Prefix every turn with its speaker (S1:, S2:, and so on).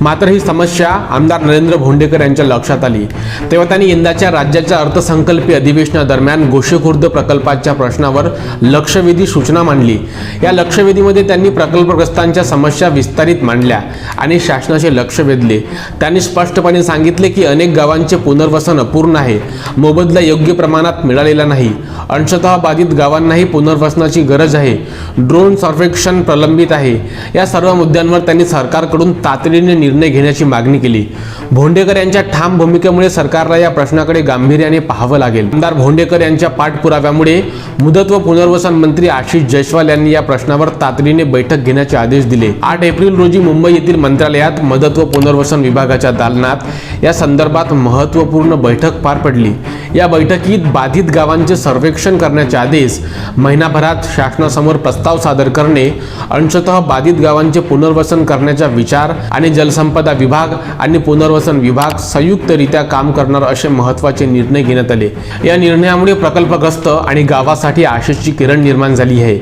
S1: मात्र ही समस्या आमदार नरेंद्र भोंडेकर यांच्या लक्षात आली तेव्हा त्यांनी यंदाच्या राज्याच्या अर्थसंकल्पीय अधिवेशनादरम्यान गोसेखुर्द प्रकल्पाच्या प्रश्नावर लक्षवेधी सूचना मांडली। या लक्षवेधीमध्ये त्यांनी प्रकल्पग्रस्तांच्या समस्या विस्तारित मांडल्या आणि शासनाचे लक्ष वेधले। त्यांनी स्पष्टपणे सांगितले की अनेक गावांचे पुनर्वसन अपूर्ण आहे, मोबदला योग्य प्रमाणात मिळालेला नाही, अंशतः बाधित गावांनाही पुनर्वसनाची गरज आहे, ड्रोन सर्वेक्षण प्रलंबित आहे। या सर्व मुद्द्यांवर त्यांनी सरकारकडून तातडीने निर्णय घेण्याची मागणी केली। भोंडेकर यांच्या ठाम भूमिकेमुळे सरकारला या प्रश्नाकडे गांभीर्याने पाहावं लागेल। आमदार भोंडेकर यांच्या पाठपुराव्यामुळे मुदत व पुनर्वसन मंत्री आशिष जयस्वाल यांनी या प्रश्नावर तातडीने बैठक घेण्याचे आदेश दिले। 8 एप्रिल रोजी मुंबई येथील मंत्रालयात मदत व पुनर्वसन विभागाच्या दालनात या संदर्भात महत्त्वपूर्ण बैठक पार पडली। या बैठकीत बाधित गावांचे सर्वेक्षण करण्याचे आदेश, महिनाभरात शासनासमोर प्रस्ताव सादर करणे, अंशतः बाधित गावांचे पुनर्वसन करण्याचा विचार आणि जलसंपदा विभाग आणि पुनर्वसन विभाग संयुक्तरित्या काम करणार असे महत्त्वाचे निर्णय घेण्यात आले। या निर्णयामुळे प्रकल्पग्रस्त आणि गावासाठी आशेची किरण निर्माण झाली आहे।